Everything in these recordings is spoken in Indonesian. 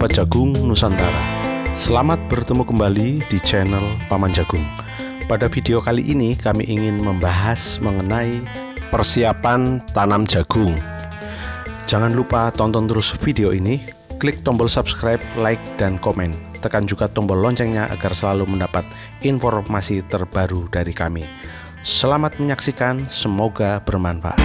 Sobat Jagung Nusantara, selamat bertemu kembali di channel Paman Jagung. Pada video kali ini kami ingin membahas mengenai persiapan tanam jagung. Jangan lupa tonton terus video ini, klik tombol subscribe, like, dan komen. Tekan juga tombol loncengnya agar selalu mendapat informasi terbaru dari kami. Selamat menyaksikan, semoga bermanfaat.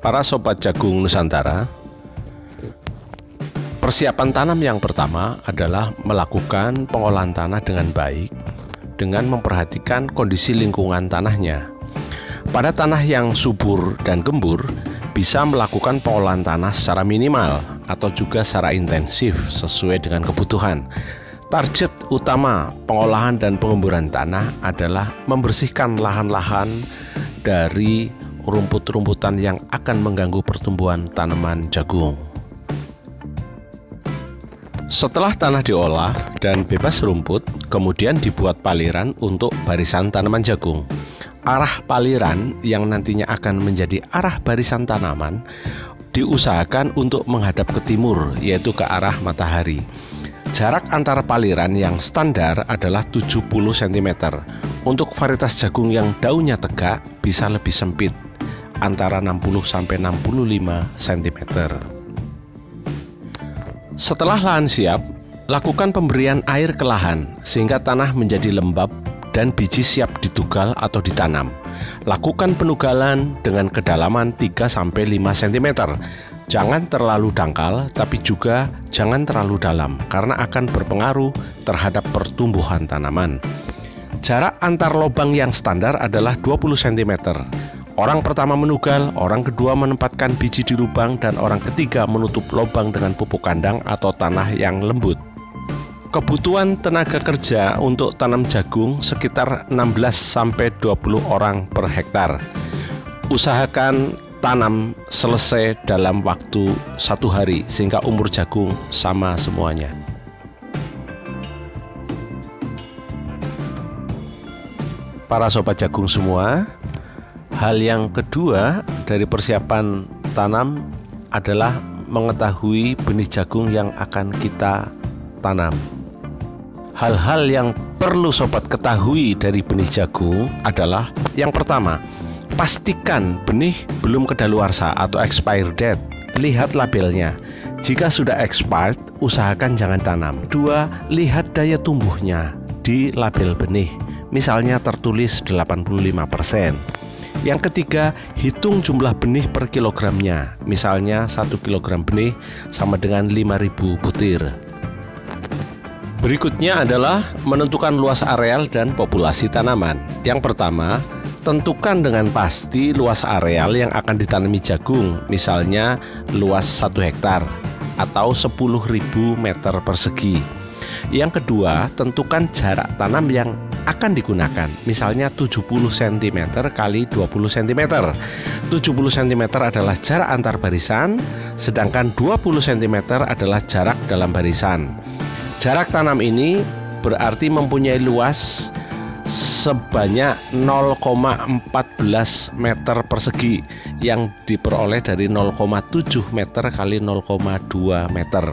Para Sobat Jagung Nusantara, persiapan tanam yang pertama adalah melakukan pengolahan tanah dengan baik dengan memperhatikan kondisi lingkungan tanahnya. Pada tanah yang subur dan gembur, bisa melakukan pengolahan tanah secara minimal atau juga secara intensif sesuai dengan kebutuhan. Target utama pengolahan dan pengemburan tanah adalah membersihkan lahan-lahan dari rumput-rumputan yang akan mengganggu pertumbuhan tanaman jagung. Setelah tanah diolah dan bebas rumput, kemudian dibuat paliran untuk barisan tanaman jagung. Arah paliran yang nantinya akan menjadi arah barisan tanaman diusahakan untuk menghadap ke timur, yaitu ke arah matahari. Jarak antara paliran yang standar adalah 70 cm. Untuk varietas jagung yang daunnya tegak bisa lebih sempit, antara 60-65 cm. Setelah lahan siap, lakukan pemberian air ke lahan sehingga tanah menjadi lembab dan biji siap ditugal atau ditanam. Lakukan penugalan dengan kedalaman 3-5 cm. Jangan terlalu dangkal, tapi juga jangan terlalu dalam karena akan berpengaruh terhadap pertumbuhan tanaman. Jarak antar lubang yang standar adalah 20 cm. Orang pertama menugal, orang kedua menempatkan biji di lubang, dan orang ketiga menutup lubang dengan pupuk kandang atau tanah yang lembut. Kebutuhan tenaga kerja untuk tanam jagung sekitar 16-20 orang per hektar. Usahakan tanam selesai dalam waktu 1 hari sehingga umur jagung sama semuanya. Para sobat jagung semua, hal yang kedua dari persiapan tanam adalah mengetahui benih jagung yang akan kita tanam. Hal-hal yang perlu sobat ketahui dari benih jagung adalah: yang pertama, pastikan benih belum kedaluarsa atau expired date. Lihat labelnya. Jika sudah expired, usahakan jangan tanam. 2. Lihat daya tumbuhnya di label benih. Misalnya tertulis 85%. Yang ketiga, hitung jumlah benih per kilogramnya. Misalnya 1 kg benih sama dengan 5.000 butir. Berikutnya adalah menentukan luas areal dan populasi tanaman. Yang pertama, tentukan dengan pasti luas areal yang akan ditanami jagung. Misalnya luas 1 hektar atau 10.000 meter persegi. Yang kedua, tentukan jarak tanam yang akan digunakan, misalnya 70 cm kali 20 cm. 70 cm adalah jarak antar barisan, sedangkan 20 cm adalah jarak dalam barisan. Jarak tanam ini berarti mempunyai luas sebanyak 0,14 meter persegi yang diperoleh dari 0,7 meter kali 0,2 meter.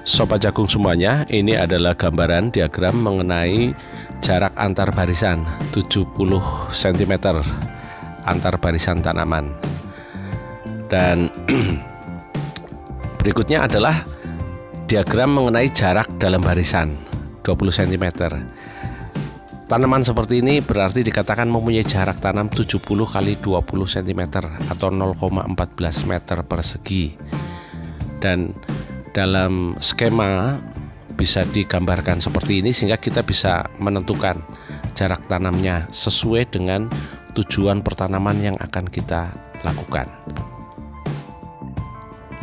Sobat jagung semuanya, ini adalah gambaran diagram mengenai jarak antar barisan 70 cm antar barisan tanaman. Dan berikutnya adalah diagram mengenai jarak dalam barisan 20 cm. Tanaman seperti ini berarti dikatakan mempunyai jarak tanam 70 kali 20 cm atau 0,14 meter persegi. Dan dalam skema bisa digambarkan seperti ini sehingga kita bisa menentukan jarak tanamnya sesuai dengan tujuan pertanaman yang akan kita lakukan.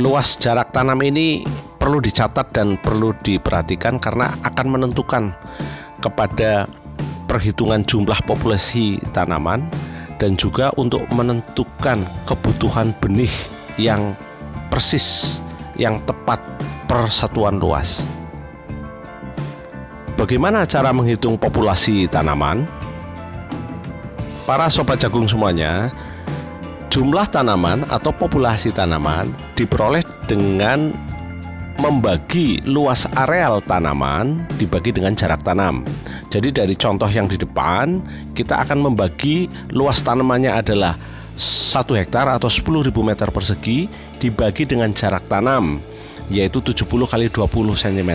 Luas jarak tanam ini perlu dicatat dan perlu diperhatikan karena akan menentukan kepada perhitungan jumlah populasi tanaman dan juga untuk menentukan kebutuhan benih yang persis yang tepat per satuan luas. Bagaimana cara menghitung populasi tanaman? Para sobat jagung semuanya, jumlah tanaman atau populasi tanaman diperoleh dengan membagi luas areal tanaman dibagi dengan jarak tanam. Jadi dari contoh yang di depan, kita akan membagi luas tanamannya adalah 1 hektar atau 10.000 meter persegi dibagi dengan jarak tanam, yaitu 70 kali 20 cm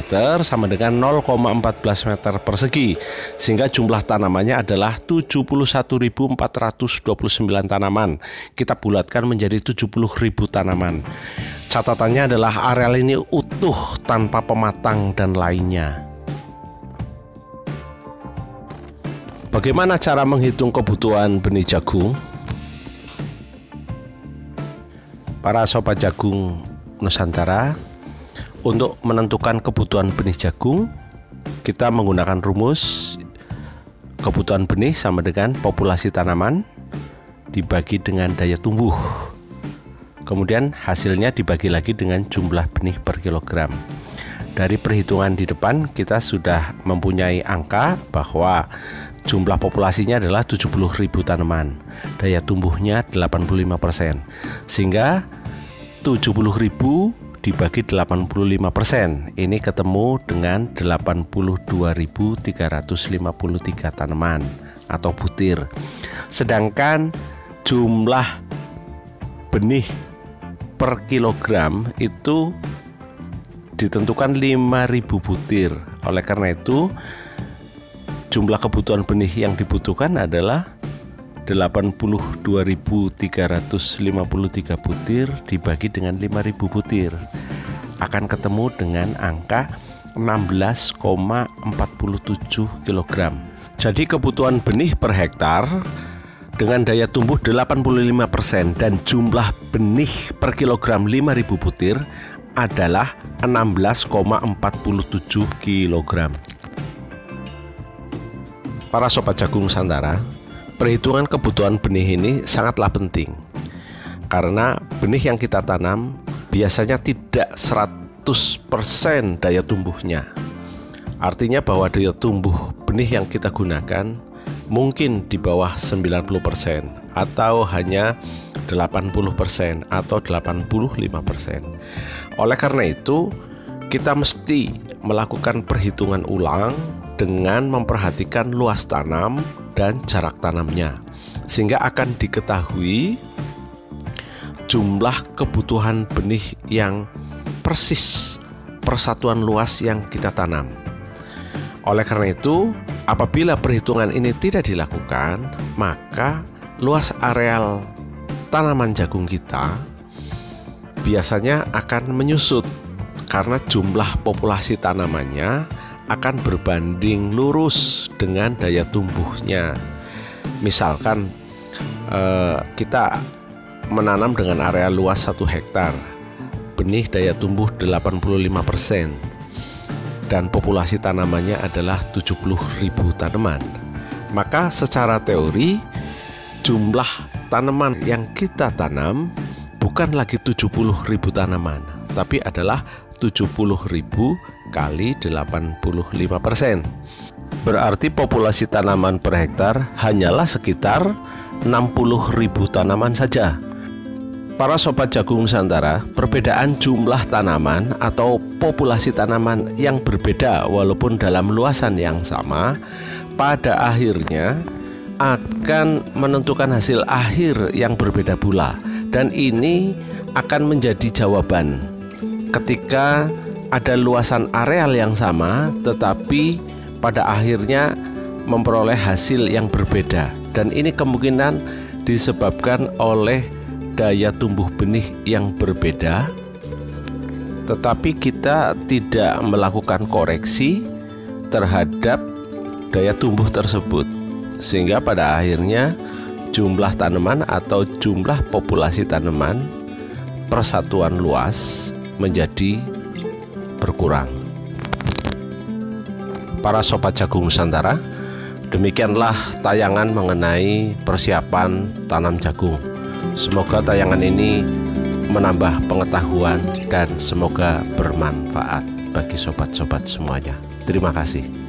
sama dengan 0,14 meter persegi, sehingga jumlah tanamannya adalah 71.429 tanaman. Kita bulatkan menjadi 70.000 tanaman. Catatannya adalah areal ini utuh tanpa pematang dan lainnya. Bagaimana cara menghitung kebutuhan benih jagung? Para sobat jagung Nusantara, untuk menentukan kebutuhan benih jagung, kita menggunakan rumus kebutuhan benih sama dengan populasi tanaman dibagi dengan daya tumbuh. Kemudian hasilnya dibagi lagi dengan jumlah benih per kilogram. Dari perhitungan di depan kita sudah mempunyai angka bahwa jumlah populasinya adalah 70.000 tanaman. Daya tumbuhnya 85%. Sehingga 70.000 dibagi 85%, ini ketemu dengan 82.353 tanaman atau butir. Sedangkan jumlah benih per kilogram itu ditentukan 5.000 butir. Oleh karena itu, jumlah kebutuhan benih yang dibutuhkan adalah 82.353 butir dibagi dengan 5.000 butir, akan ketemu dengan angka 16,47 kg. Jadi kebutuhan benih per hektar dengan daya tumbuh 85% dan jumlah benih per kilogram 5.000 butir adalah 16,47 kg. Para sobat jagung Nusantara, perhitungan kebutuhan benih ini sangatlah penting, karena benih yang kita tanam biasanya tidak 100% daya tumbuhnya. Artinya bahwa daya tumbuh benih yang kita gunakan mungkin di bawah 90% atau hanya 80% atau 85%. Oleh karena itu, kita mesti melakukan perhitungan ulang dengan memperhatikan luas tanam dan jarak tanamnya, sehingga akan diketahui jumlah kebutuhan benih yang persis persatuan luas yang kita tanam. Oleh karena itu, apabila perhitungan ini tidak dilakukan, maka luas areal tanaman jagung kita biasanya akan menyusut karena jumlah populasi tanamannya akan berbanding lurus dengan daya tumbuhnya. Misalkan kita menanam dengan area luas 1 hektar, benih daya tumbuh 85% dan populasi tanamannya adalah 70.000 tanaman. Maka secara teori jumlah tanaman yang kita tanam bukan lagi 70.000 tanaman, tapi adalah 70.000 kali 85%. Berarti populasi tanaman per hektar hanyalah sekitar 60.000 tanaman saja. Para sobat jagung Nusantara, perbedaan jumlah tanaman atau populasi tanaman yang berbeda walaupun dalam luasan yang sama, pada akhirnya akan menentukan hasil akhir yang berbeda pula. Dan ini akan menjadi jawaban ketika ada luasan areal yang sama tetapi pada akhirnya memperoleh hasil yang berbeda, dan ini kemungkinan disebabkan oleh daya tumbuh benih yang berbeda, tetapi kita tidak melakukan koreksi terhadap daya tumbuh tersebut, sehingga pada akhirnya jumlah tanaman atau jumlah populasi tanaman persatuan luas menjadi berkurang. Para sobat jagung Nusantara, demikianlah tayangan mengenai persiapan tanam jagung. Semoga tayangan ini menambah pengetahuan dan semoga bermanfaat bagi sobat-sobat semuanya. Terima kasih.